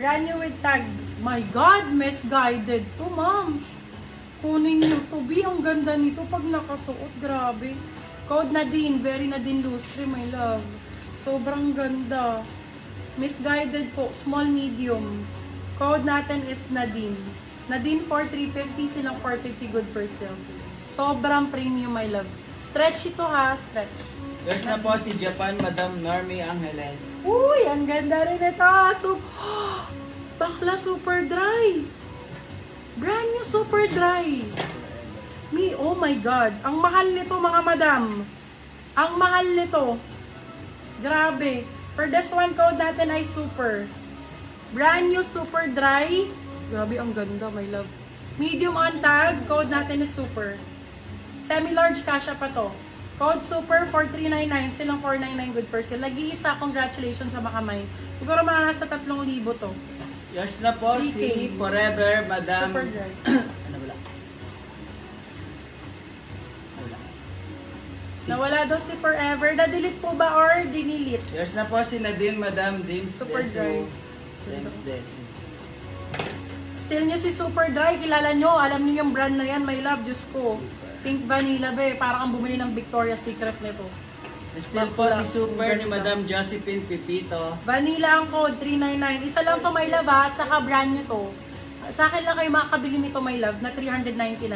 Brand new with tag. My God, misguided to, moms. Kunin nyo to. B, ang ganda nito pag nakasuot. Grabe. Code Nadine. Very Nadine Lustre, my love. Sobrang ganda. Misguided po. Small, medium. Code natin is Nadine. Nadine for 350. Silang 450 good for sale. Sobrang premium, my love. Stretch ito ha. Stretch. There's na po si Japan, Madam Normie Angeles. Uy, ang ganda rin ito. Bakla super dry. Brand new super dry. Oh my God. Ang mahal nito mga madam. Ang mahal nito. Grabe. For this one, code natin ay super. Brand new super dry. Grabe, ang ganda, my love. Medium on tag, code natin is super. Semi-large, kasha pa to. Code super for 399, silang 499 good for sale. Nag-iisa, congratulations sa Makamay. Siguro mga nasa 3,000 to. Yours na po 3K. si Forever, Madam... Super dry. Ano wala? Wala. Nawala daw si Forever. Na-delete po ba or dinilit? Yours na po si Nadine, Madam Dims Super dry. Dims Desu. Still nyo si Super Dry. Kilala nyo. Alam nyo yung brand na yan, my love. Diyos ko. Pink Vanilla be. Parang kang bumili ng Victoria's Secret nito. Still po si Super ni Madam Josephine Pipito. Vanilla ang code, 399. Isa lang to, my love, ha? At saka brand nyo to. Sa akin lang kayo makakabili nito, my love, na 399.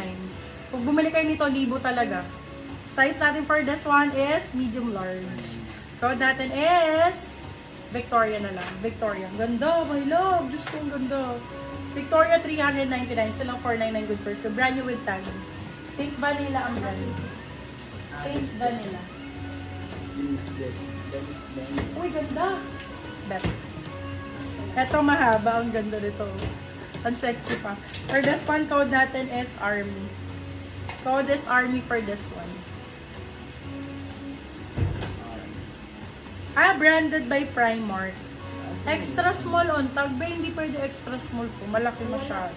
Kung bumili kayo nito, libo talaga. Size natin for this one is medium large. Code natin is Victoria na lang. Victoria. Ganda, my love. Diyos ko, ang ganda. Victoria, 399. Silang 499 good for sale. Brand new with tag. Pink Vanilla ang brand. Pink Vanilla. Dims Desu. Uy, ganda. Bet. Eto mahaba. Ang ganda nito. Ang sexy pa. For this one, code natin is Army. Code is Army for this one. Branded by Primark. Extra small on tag. Ba, hindi pwede extra small po. Malaki masyado.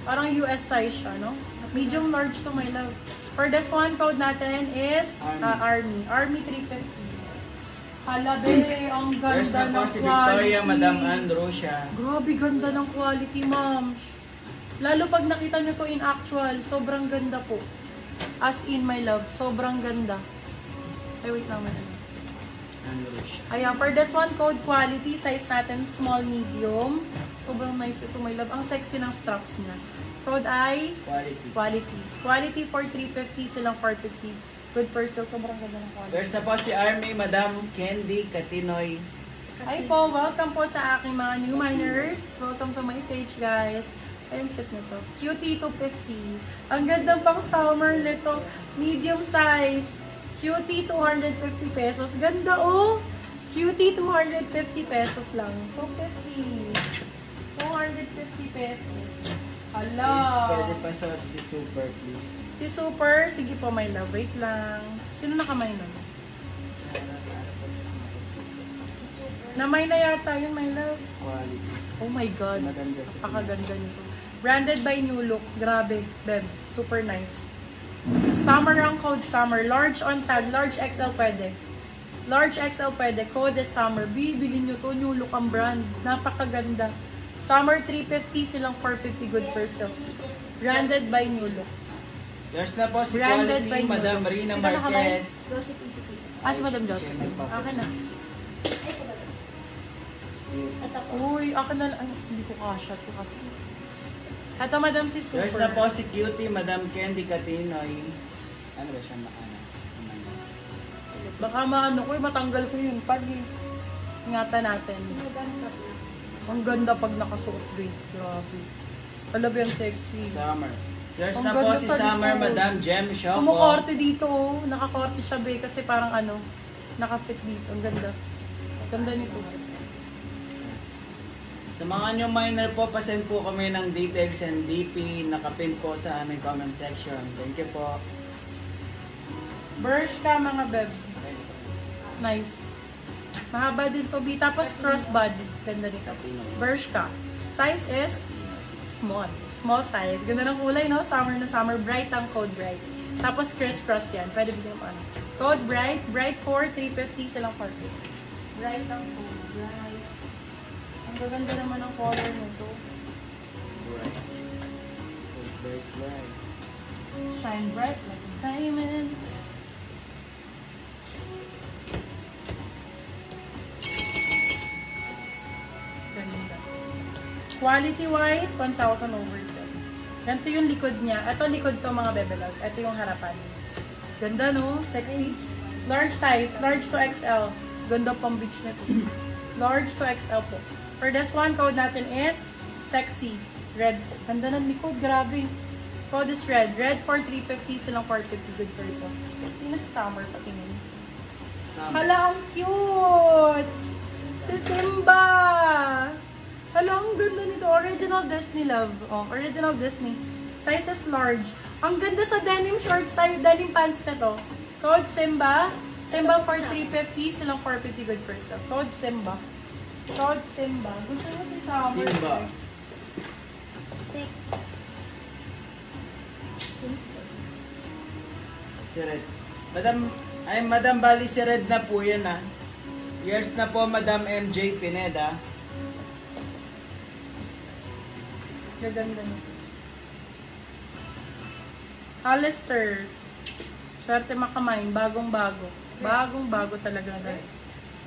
Parang US size siya, no? Medium large to, my love. For this one, code natin is Army. Army 350. Hala, be, ang There's ganda na po ng si quality. Victoria, Madam Androsia. Grabe, ganda ng quality, moms. Lalo pag nakita nyo to in actual, sobrang ganda po. As in, my love, sobrang ganda. Ay, wait lang, man. Androsia. Ayan, for this one, code quality, size natin, small, medium. Sobrang nice ito, my love. Ang sexy ng straps niya. Code ay Quality. quality. Quality for 350, silang 450. Good for sale, sobrang ganda ng quality. There's na po si Army, Madam Candy Catinoy. Hi po, welcome po sa aking mga new miners. Welcome to my page, guys. Ayun, cute nito. Cutie 250. Ang ganda pang summer nito. Medium size. Cutie 250 pesos. Ganda oh! Cutie 250 pesos lang. 250. 250 pesos. Hala! Please, pwede pa si Super, please. Si Super, sige po, my love. Wait lang. Sino nakamay nun? Namay na yata yun, my love. Quality. Oh my God. Madam Josephine. Napakaganda nito. Branded by New Look. Grabe, Beb. Super nice. Summer ang code, summer. Large on tag. Large XL pwede. Large XL pwede. Code is summer. Bilhin nyo to. New Look ang brand. Napakaganda. Summer 350, silang 450 good for sale. Branded by New Look. There's na po si Branded by Quality, Madam New Look. Rina Sino nakamay? Marquez. Si Madam Josephine. Akin na. Uy, akin na. Ay, hindi ko kasha ito kasi. Ito, Madam, si Super. There's na po si Cutie, Madam Candy Catinoy. Ano ba siya? Baka maano ko, matanggal ko yung pag ingatan natin. Ang ganda pag nakasuot, babe. Grabe. Alam yan, sexy. Summer. There's Ang na po ganda si sa Summer, likod. Madam Jem Shoko. Kumukorte dito, oh. Nakakorte siya, babe, kasi parang ano, nakafit dito. Ang ganda. Ang ganda nito. Sa mga new miner po, pasend po kami ng details and DP. Nakapin po sa aming comment section. Thank you po. Bershka, mga beb. Nice. Mahaba din to, B. Tapos crossbody. Ganda nito. Bershka. Size is small. Small size. Ganda ng kulay, no? Summer na summer. Bright ang code bright. Tapos crisscross yan. Pwede bigyan mo ano. Code bright. Bright 4, 350. Silang 450. Bright ang code. Bright. Ang Ang gaganda naman ang color nito. Bright. Bright, bright. Shine bright like a diamond. Ganda. Quality-wise, 1,000 over 10. Ganito yung likod niya. Ito likod to mga bebelog. Ito yung harapan. Ganda no? Sexy. Large size. Large to XL. Ganda pang beach nito. Large to XL po. For this one, code natin is sexy. Red po. Ganda ng likod. Grabe. Code is red. Red for 350. Silang 450. Good for so. Sino si Summer patingin? Hala, ang cute! Si Simba! Hala, ang ganda nito. Original Disney, love. Oh, original Disney. Size is large. Ang ganda sa denim shorts, denim pants na to. Code Simba. Simba for 350. Silang 450. Good for so. Code Simba. Code Simba. Gusto mo si Summer? Simba. 6. Sino si 6? Si Red. Madam Bali, si Red na po yan ah. Years na po, Madam MJ Pineda. Gaganda nito. Hollister. Swerte makamain. Bagong-bago. Bagong-bago talaga.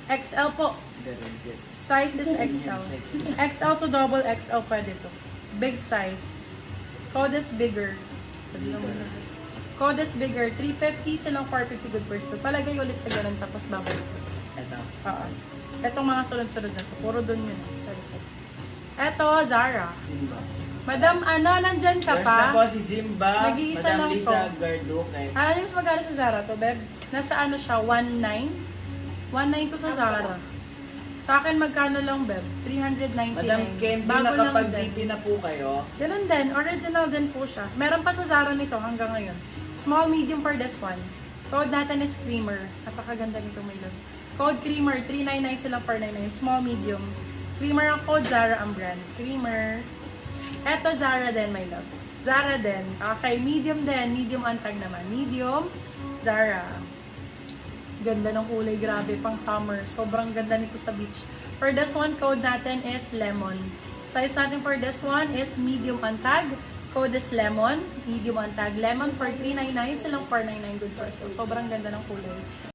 XL po. Very good. Size is XL. Sexy. XL to double XL pwede to. Big size. Code is bigger. Code is bigger. 350 silang 450 good per square. Palagay ulit sa ganun tapos babalik. Ito. Etong mga sunod-sunod na to. Puro dun yun. Sa likod. Eto, Zara. Simba. Madam Ana, nandyan ka Years na po pa? si Simba. Nag-iisa Madam lang Lisa to. Garduque. Alam mo magkano sa Zara to, Beb? Nasa ano siya? 1.9? 1.9 to sa Zara. Sa akin, magkano lang, Beb? 399. Madam Candy, Bago lang din. nakapag-DP na po kayo. Ganun din. Original din po siya. Meron pa sa Zara nito hanggang ngayon. Small, medium for this one. Code natin is Creamer. Napakaganda nito, my love. Code Creamer. 399 silang 499. Small, medium. Creamer ang code. Zara ang brand. Creamer. Eto, Zara din, my love. Zara din. Okay, medium din. Medium antag naman. Medium. Zara. Ganda ng kulay. Grabe, pang summer. Sobrang ganda nito sa beach. For this one, code natin is Lemon. Size natin for this one is medium antag. Code is Lemon. Medium antag. Lemon for 399. Silang 499 good for sale. Sobrang ganda ng kulay.